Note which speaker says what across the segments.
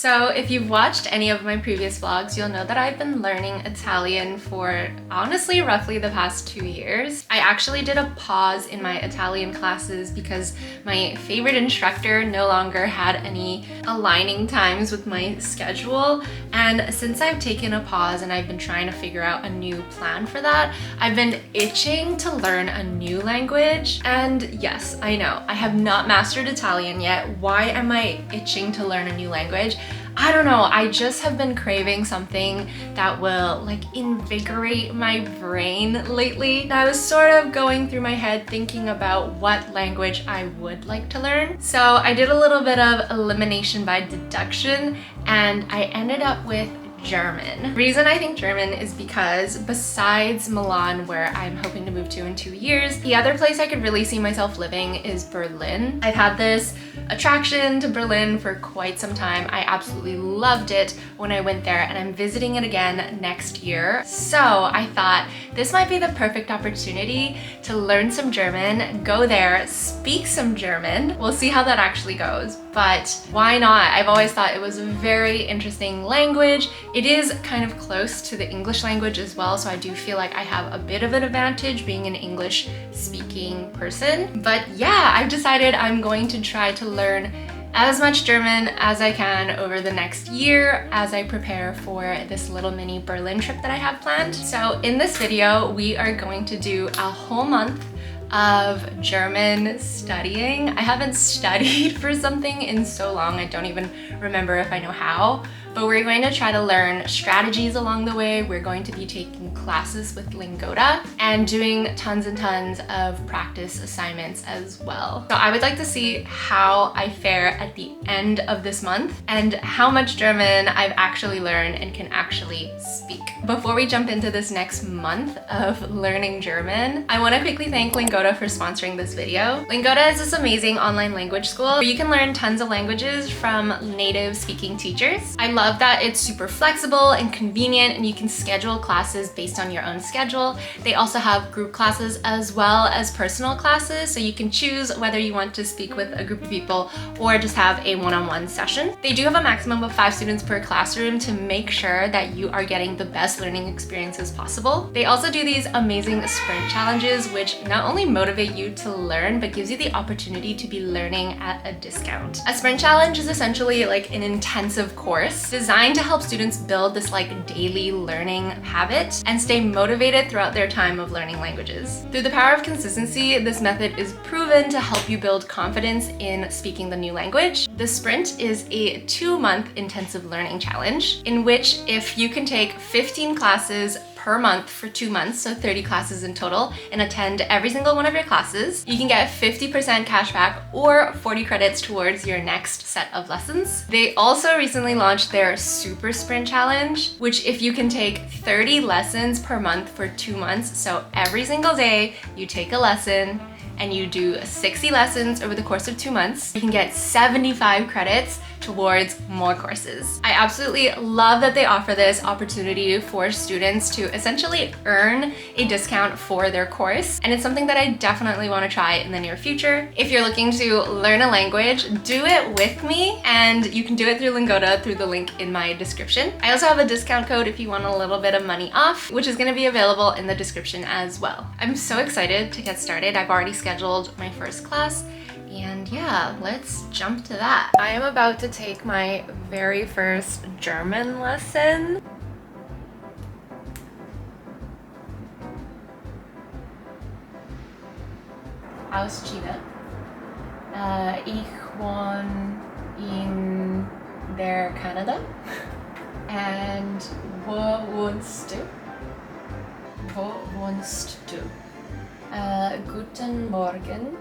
Speaker 1: So if you've watched any of my previous vlogs, you'll know that I've been learning Italian for honestly roughly the past 2 years. I actually did a pause in my Italian classes because my favorite instructor no longer had any aligning times with my schedule. And since I've taken a pause and I've been trying to figure out a new plan for that, I've been itching to learn a new language. And yes, I know, I have not mastered Italian yet. Why am I itching to learn a new language? I don't know, I just have been craving something that will like invigorate my brain lately. I was sort of going through my head thinking about what language I would like to learn. So I did a little bit of elimination by deduction and I ended up with German. The reason I think German is because besides Milan, where I'm hoping to move to in 2 years, the other place I could really see myself living is Berlin. I've had this attraction to Berlin for quite some time. I absolutely loved it when I went there and I'm visiting it again next year. So I thought this might be the perfect opportunity to learn some German, go there, speak some German. We'll see how that actually goes, but why not? I've always thought it was a very interesting language. It is kind of close to the English language as well, so I do feel like I have a bit of an advantage being an English speaking person. But yeah, I've decided I'm going to try to learn as much German as I can over the next year as I prepare for this little mini Berlin trip that I have planned. So in this video, we are going to do a whole month of German studying. I haven't studied for something in so long, I don't even remember if I know how, but we're going to try to learn strategies along the way. We're going to be taking classes with Lingoda and doing tons and tons of practice assignments as well. So I would like to see how I fare at the end of this month and how much German I've actually learned and can actually speak. Before we jump into this next month of learning German, I want to quickly thank Lingoda for sponsoring this video. Lingoda is this amazing online language school where you can learn tons of languages from native speaking teachers. I love that it's super flexible and convenient and you can schedule classes based on your own schedule. They also have group classes as well as personal classes, so you can choose whether you want to speak with a group of people or just have a one-on-one session. They do have a maximum of 5 students per classroom to make sure that you are getting the best learning experiences possible. They also do these amazing sprint challenges, which not only motivate you to learn, but gives you the opportunity to be learning at a discount. A sprint challenge is essentially like an intensive course designed to help students build this like daily learning habit and stay motivated throughout their time of learning languages. Through the power of consistency, this method is proven to help you build confidence in speaking the new language. The sprint is a 2-month intensive learning challenge in which if you can take 15 classes per month for 2 months, so 30 classes in total, and attend every single one of your classes, you can get 50% cash back or 40 credits towards your next set of lessons. They also recently launched their Super Sprint Challenge, which if you can take 30 lessons per month for 2 months, so every single day you take a lesson and you do 60 lessons over the course of 2 months, you can get 75 credits towards more courses. I absolutely love that they offer this opportunity for students to essentially earn a discount for their course, and it's something that I definitely want to try in the near future. If you're looking to learn a language, do it with me, and you can do it through Lingoda through the link in my description. I also have a discount code if you want a little bit of money off, which is going to be available in the description as well. I'm so excited to get started. I've already scheduled my first class, and yeah, let's jump to that. I am about to take my very first German lesson. Aus China. Ich wohne in der Canada. And wo wohnst du? Wo wohnst du? Guten Morgen.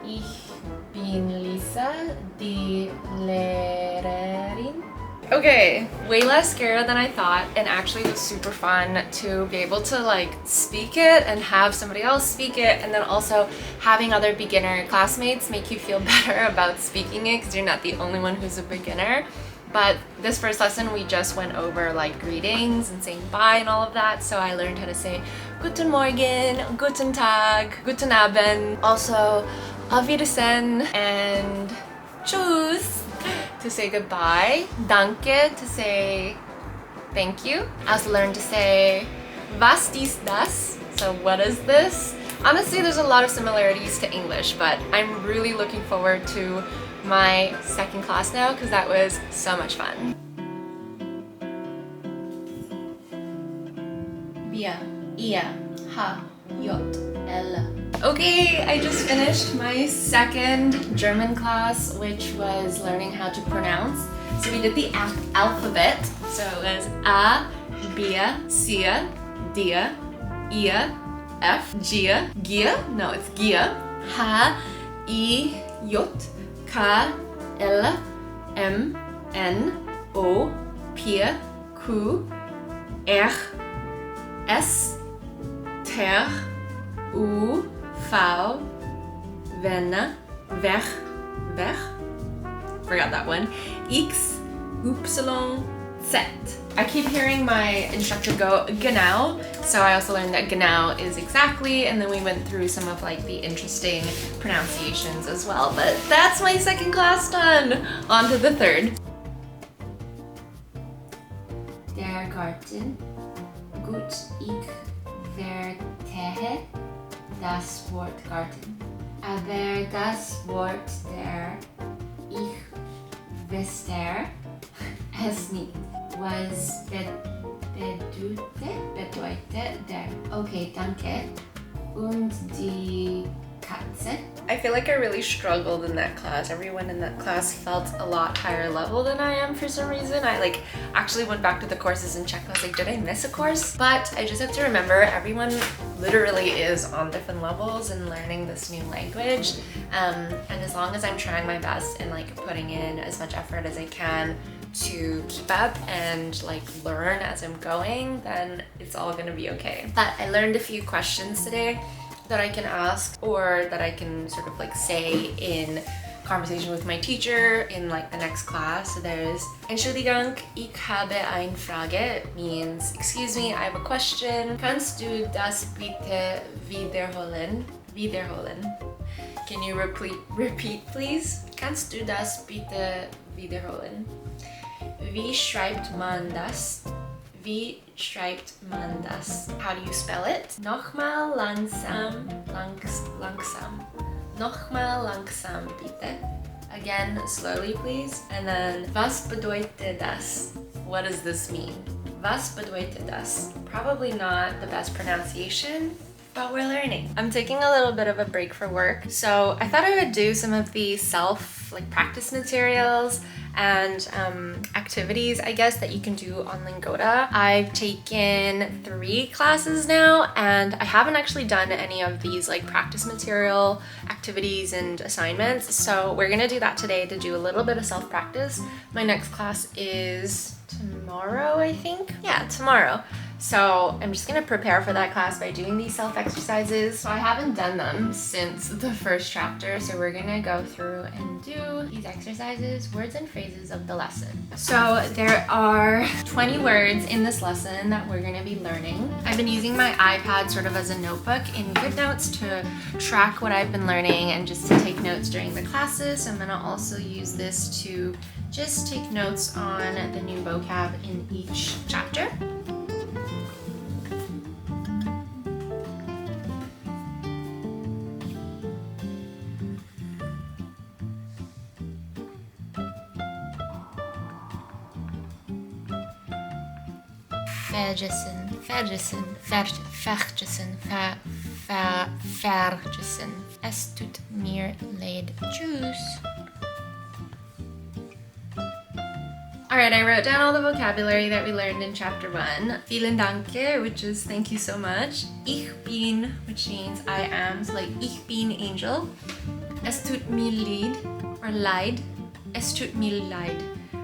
Speaker 1: Ich bin Lisa, die Lehrerin. Okay, way less scary than I thought, and actually was super fun to be able to like speak it and have somebody else speak it, and then also having other beginner classmates make you feel better about speaking it because you're not the only one who's a beginner. But this first lesson, we just went over like greetings and saying bye and all of that. So I learned how to say Guten Morgen, Guten Tag, Guten Abend, also Auf Wiedersehen and Tschüss. to say goodbye. Danke to say thank you. I also learned to say was ist das? So what is this? Honestly, there's a lot of similarities to English, but I'm really looking forward to my second class now because that was so much fun. Bia, ia, ha, jot, ella. Okay, I just finished my second German class, which was learning how to pronounce. So we did the alphabet. So it was A, Bia, Cia, Dia, Ia, F, Gia, Gia, no, it's Gia, H, I, J, K, L, M, N, O, P, Q, R, S, T, U, V, N, Weg, forgot that one, X, Y, Z. I keep hearing my instructor go genau, so I also learned that genau is exactly, and then we went through some of like the interesting pronunciations as well. But that's my second class done. On to the third. Der Garten. Gut, ich verstehe das Wort Garten. Aber das Wort der ich verstehe es nicht. Was bedeutet der? Okay, danke. Und die Katze? I feel like I really struggled in that class. Everyone in that class felt a lot higher level than I am for some reason. I like actually went back to the courses and checked. I was like, did I miss a course? But I just have to remember everyone literally is on different levels and learning this new language. And as long as I'm trying my best and like putting in as much effort as I can to keep up and like learn as I'm going, then it's all gonna be okay. But I learned a few questions today that I can ask or that I can sort of like say in conversation with my teacher in like the next class. So there's Entschuldigung, ich habe eine Frage. It means, excuse me, I have a question. Kannst du das bitte wiederholen? Can you repeat please? Kannst du das bitte wiederholen? Wie schreibt man das? Wie schreibt man das? How do you spell it? Nochmal langsam, langsam. Nochmal langsam, bitte. Again, slowly, please. And then, was bedeutet das? What does this mean? Was bedeutet das? Probably not the best pronunciation, but we're learning. I'm taking a little bit of a break for work, so I thought I would do some of the practice materials and activities, I guess, that you can do on Lingoda. I've taken 3 classes now, and I haven't actually done any of these like practice material activities and assignments. So we're gonna do that today to do a little bit of self-practice. My next class is tomorrow, I think. Yeah, tomorrow. So I'm just gonna prepare for that class by doing these self-exercises. So I haven't done them since the first chapter, so we're gonna go through and do these exercises, words and phrases of the lesson. So there are 20 words in this lesson that we're gonna be learning. I've been using my iPad sort of as a notebook in GoodNotes to track what I've been learning and just to take notes during the classes. So I'm gonna also use this to just take notes on the new vocab in each chapter. Vergessen. Es tut mir leid. Tschüss. Alright, I wrote down all the vocabulary that we learned in chapter 1. Vielen Danke, which is thank you so much. Ich bin, which means I am, so like ich bin Angel. Es tut mir leid, or leid. Es tut mir leid,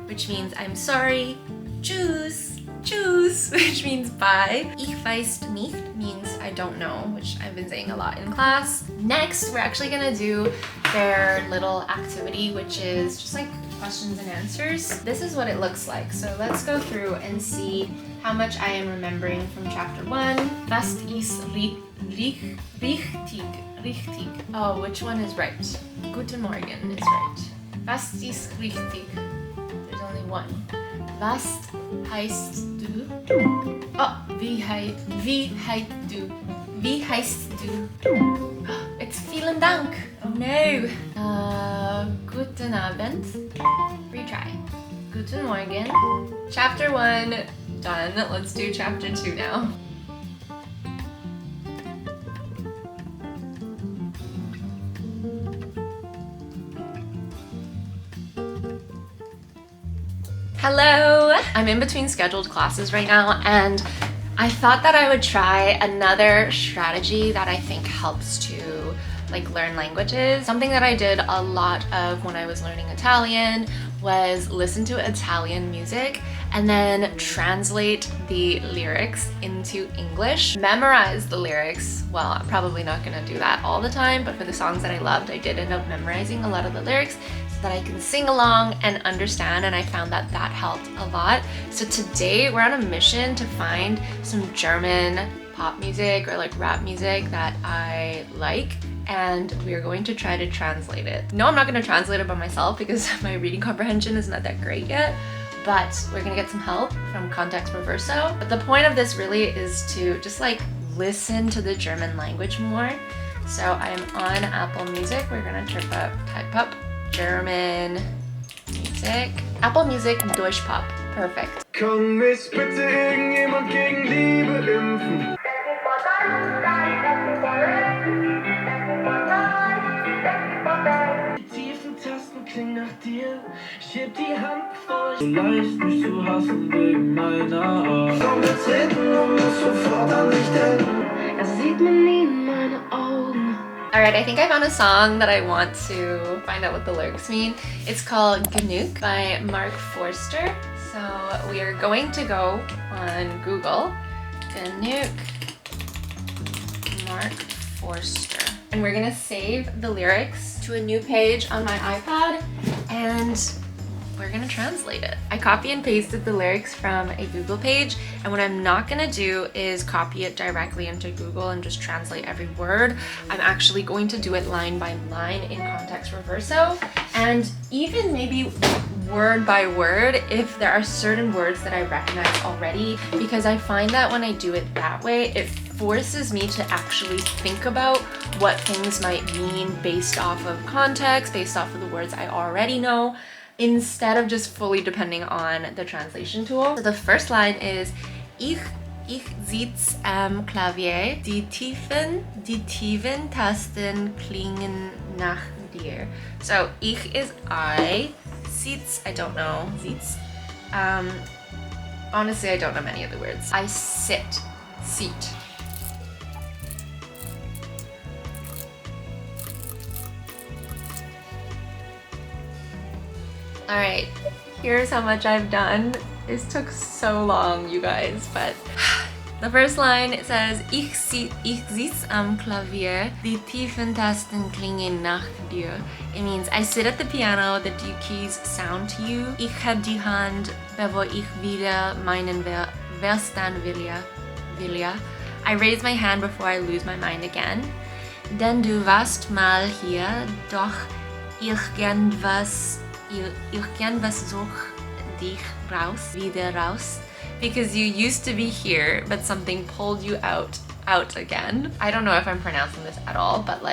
Speaker 1: which means I'm sorry. Tschüss. Tschüss, which means bye. Ich weiß nicht means I don't know, which I've been saying a lot in class. Next, we're actually gonna do their little activity, which is just like questions and answers. This is what it looks like. So let's go through and see how much I am remembering from chapter 1. Was ist richtig? Oh, which one is right? Guten Morgen is right. Was ist richtig? one. Was heißt du? Oh, wie heißt du? Wie heißt du? It's vielen Dank. Oh no. Guten Abend. Retry. Guten Morgen. Chapter 1 done. Let's do chapter 2 now. Hello! I'm in between scheduled classes right now, and I thought that I would try another strategy that I think helps to learn languages. Something that I did a lot of when I was learning Italian was listen to Italian music and then translate the lyrics into English. Memorize the lyrics. Well, I'm probably not gonna do that all the time, but for the songs that I loved, I did end up memorizing a lot of the lyrics so that I can sing along and understand, and I found that that helped a lot. So today we're on a mission to find some German pop music or rap music that I like, and we are going to try to translate it. No, I'm not going to translate it by myself because my reading comprehension is not that great yet, but we're going to get some help from Context Reverso. But the point of this really is to just listen to the German language more. So I'm on Apple Music. We're going to type up German music. Apple Music Deutsch Pop. Perfect.
Speaker 2: Kann mich bitte irgendjemand gegen Liebe impfen? Die tiefen Tasten klingen nach dir. Ich heb die Hand vor. So leicht mich zu hassen wegen meiner Art. Komm, wir treten und muss sofort an dich denken. Sieht man nie in meine Augen.
Speaker 1: Alright, I think I found a song that I want to find out what the lyrics mean. It's called Genug by Mark Forster. So we are going to go on Google, Genug, Mark Forster. And we're gonna save the lyrics to a new page on my iPad, and we're gonna translate it. I copy and pasted the lyrics from a Google page, and what I'm not gonna do is copy it directly into Google and just translate every word. I'm actually going to do it line by line in Context Reverso, and even maybe word by word if there are certain words that I recognize already, because I find that when I do it that way, it forces me to actually think about what things might mean based off of context, based off of the words I already know, instead of just fully depending on the translation tool. So the first line is Ich sitz am Klavier, die tiefen Tasten klingen nach dir. So ich is I, sitz, I don't know, sitz. Honestly, I don't know many of the words. I sit, seat. Alright, here's how much I've done. This took so long, you guys, but the first line, it says Ich sitz am Klavier, die tiefen Tasten klingen nach dir. It means I sit at the piano, the deep keys sound to you. Ich hab die Hand, bevor ich wieder meinen Verstand will. I raise my hand before I lose my mind again. Denn du warst mal hier, doch irgendwas such dich wieder raus. Because you used to be here, but something pulled you out again. I don't know if I'm pronouncing this at all, but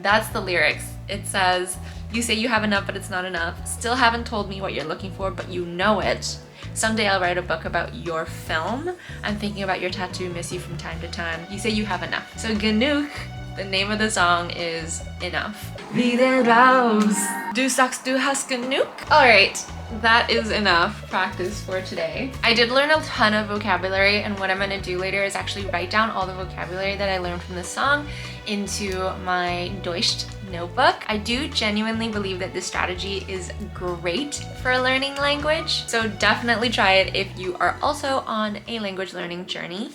Speaker 1: that's the lyrics. It says, you say you have enough, but it's not enough. Still haven't told me what you're looking for, but you know it. Someday I'll write a book about your film. I'm thinking about your tattoo, miss you from time to time. You say you have enough. So Genug, the name of the song is Enough. Wieder raus. Du sagst du hast genug? Alright, that is enough practice for today. I did learn a ton of vocabulary, and what I'm gonna do later is actually write down all the vocabulary that I learned from this song into my Deutsch notebook. I do genuinely believe that this strategy is great for learning language, so definitely try it if you are also on a language learning journey.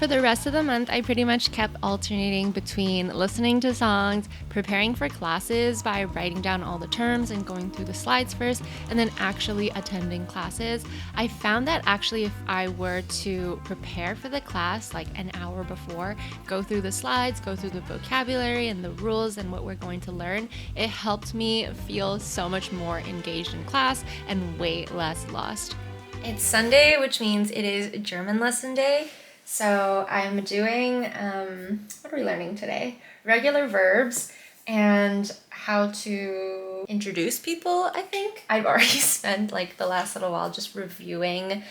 Speaker 1: For the rest of the month, I pretty much kept alternating between listening to songs, preparing for classes by writing down all the terms and going through the slides first, and then actually attending classes. I found that actually if I were to prepare for the class like an hour before, go through the slides, go through the vocabulary and the rules and what we're going to learn, it helped me feel so much more engaged in class and way less lost. It's Sunday, which means it is German lesson day. So I'm doing, what are we learning today? Regular verbs and how to introduce people, I think. I've already spent like the last little while just reviewing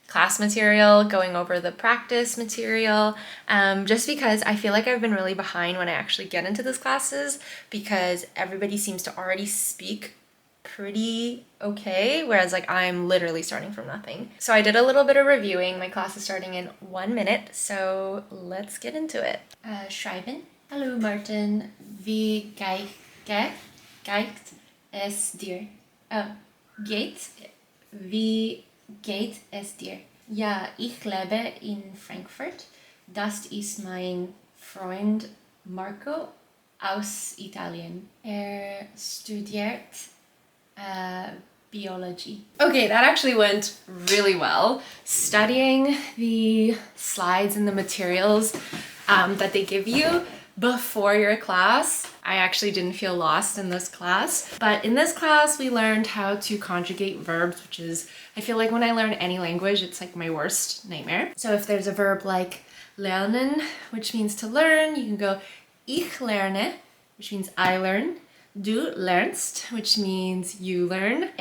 Speaker 1: class material, going over the practice material, just because I feel like I've been really behind when I actually get into these classes because everybody seems to already speak pretty okay, whereas like I'm literally starting from nothing. So I did a little bit of reviewing. My class is starting in 1 minute, so let's get into it. Schreiben. Hallo Martin, wie geht es dir? Wie geht es dir? Ja, ich lebe in Frankfurt. Das ist mein Freund Marco aus Italien. Studiert biology. Okay, that actually went really well. Studying the slides and the materials that they give you before your class, I actually didn't feel lost in this class. But in this class, we learned how to conjugate verbs, which is, I feel like when I learn any language, it's like my worst nightmare. So if there's a verb like lernen, which means to learn, you can go ich lerne, which means I learn. Du lernst, which means you learn.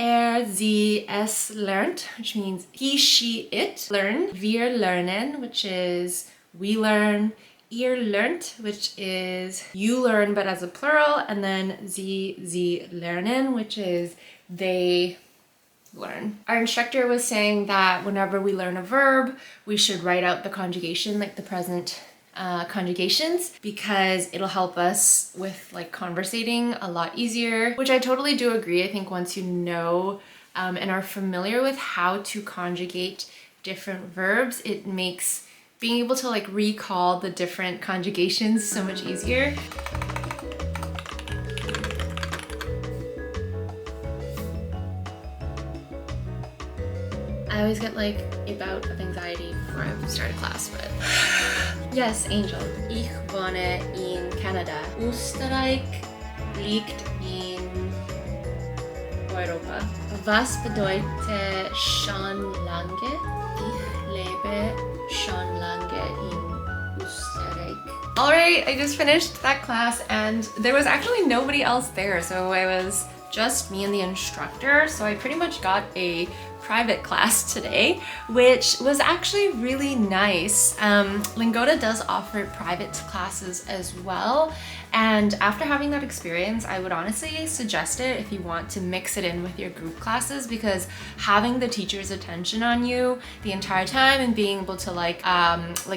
Speaker 1: Sie, es lernt, which means he, she, it learn. Wir lernen, which is we learn. Ihr lernt, which is you learn but as a plural. And then sie lernen, which is they learn. Our instructor was saying that whenever we learn a verb, we should write out the conjugation, like the present conjugations, because it'll help us with like conversating a lot easier, which I totally do agree. I think once you know and are familiar with how to conjugate different verbs, it makes being able to like recall the different conjugations so much easier. I always get like a bout of anxiety before I start a class, but yes, Angel. Ich wohne in Canada. Österreich liegt in Europa. Was bedeutet schon lange? Ich lebe schon lange in Österreich. Alright, I just finished that class and there was actually nobody else there, so it was just me and the instructor, so I pretty much got a private class today, which was actually really nice. Lingoda does offer private classes as well, and after having that experience, I would honestly suggest it if you want to mix it in with your group classes, because having the teacher's attention on you the entire time and being able to like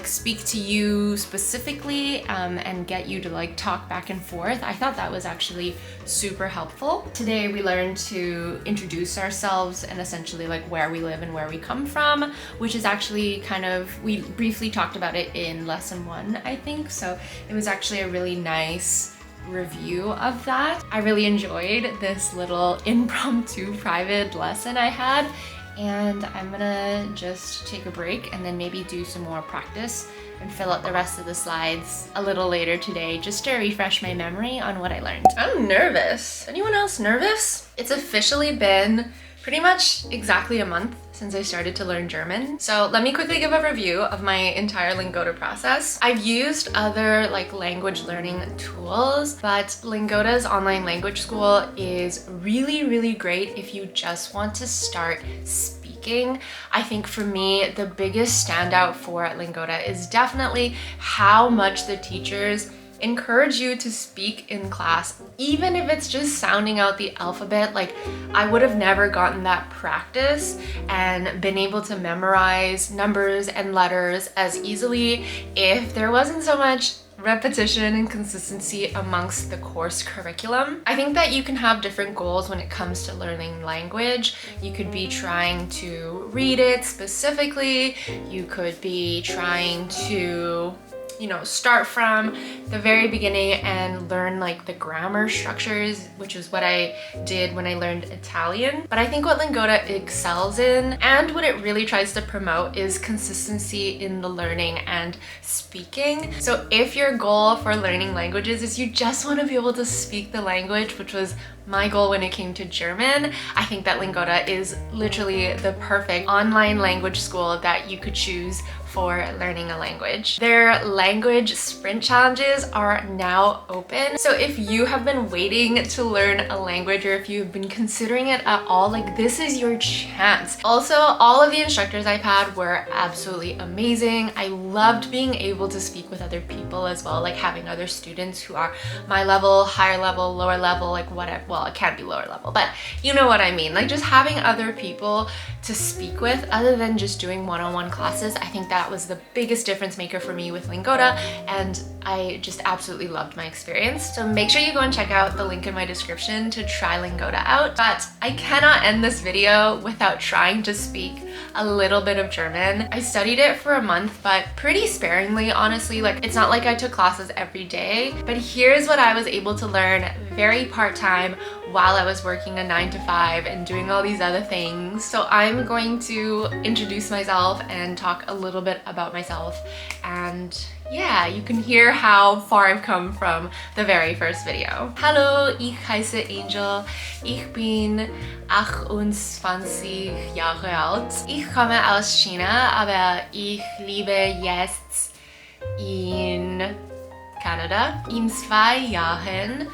Speaker 1: speak to you specifically and get you to like talk back and forth, I thought that was actually super helpful. Today we learned to introduce ourselves and essentially like where we live and where we come from, which is actually kind of, we briefly talked about it in lesson 1, I think, so it was actually a really nice review of that. I really enjoyed this little impromptu private lesson I had, and I'm gonna just take a break and then maybe do some more practice and fill out the rest of the slides a little later today just to refresh my memory on what I learned. I'm nervous. Anyone else nervous? It's officially been pretty much exactly a month since I started to learn German. So let me quickly give a review of my entire Lingoda process. I've used other like language learning tools, but Lingoda's online language school is really, really great if you just want to start speaking. I think for me, the biggest standout for Lingoda is definitely how much the teachers encourage you to speak in class, even if it's just sounding out the alphabet. Like, I would have never gotten that practice and been able to memorize numbers and letters as easily if there wasn't so much repetition and consistency amongst the course curriculum. I think that you can have different goals when it comes to learning language. You could be trying to read it specifically. You could be trying to start from the very beginning and learn like the grammar structures, which is what I did when I learned Italian. But I think what Lingoda excels in and what it really tries to promote is consistency in the learning and speaking. So if your goal for learning languages is you just want to be able to speak the language, which was my goal when it came to German, I think that Lingoda is literally the perfect online language school that you could choose for learning a language. Their language sprint challenges are now open. So if you have been waiting to learn a language or if you've been considering it at all, like this is your chance. Also, all of the instructors I've had were absolutely amazing. I loved being able to speak with other people as well, like having other students who are my level, higher level, lower level, like whatever. Well, it can't be lower level, but you know what I mean. Like just having other people to speak with other than just doing one-on-one classes. I think that was the biggest difference maker for me with Lingoda, and I just absolutely loved my experience. So make sure you go and check out the link in my description to try Lingoda out. But I cannot end this video without trying to speak a little bit of German. I studied it for a month, but pretty sparingly, honestly. Like it's not like I took classes every day, but here's what I was able to learn very part-time while I was working a 9-to-5 and doing all these other things. So I'm going to introduce myself and talk a little bit about myself, and yeah, you can hear how far I've come from the very first video. Hallo, ich heiße Angel. Ich bin 28 Jahre alt. Ich komme aus China, aber ich lebe jetzt in Kanada. In 2 Jahren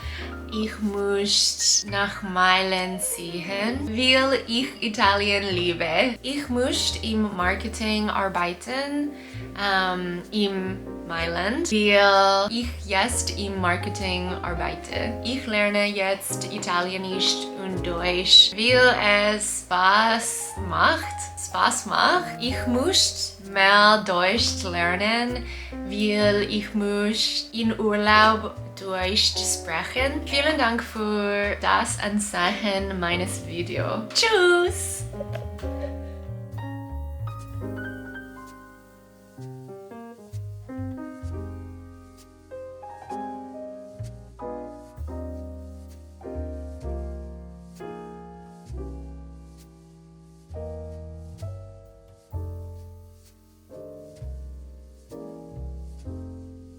Speaker 1: ich muss nach Mailand ziehen, weil ich Italien liebe. Ich muss im Marketing arbeiten, im Mailand, weil ich jetzt im Marketing arbeite. Ich lerne jetzt Italienisch und Deutsch, weil es Spaß macht. Ich muss mehr Deutsch lernen, weil ich muss in Urlaub Deutsch sprechen. Vielen Dank für das Ansehen meines Videos. Tschüss!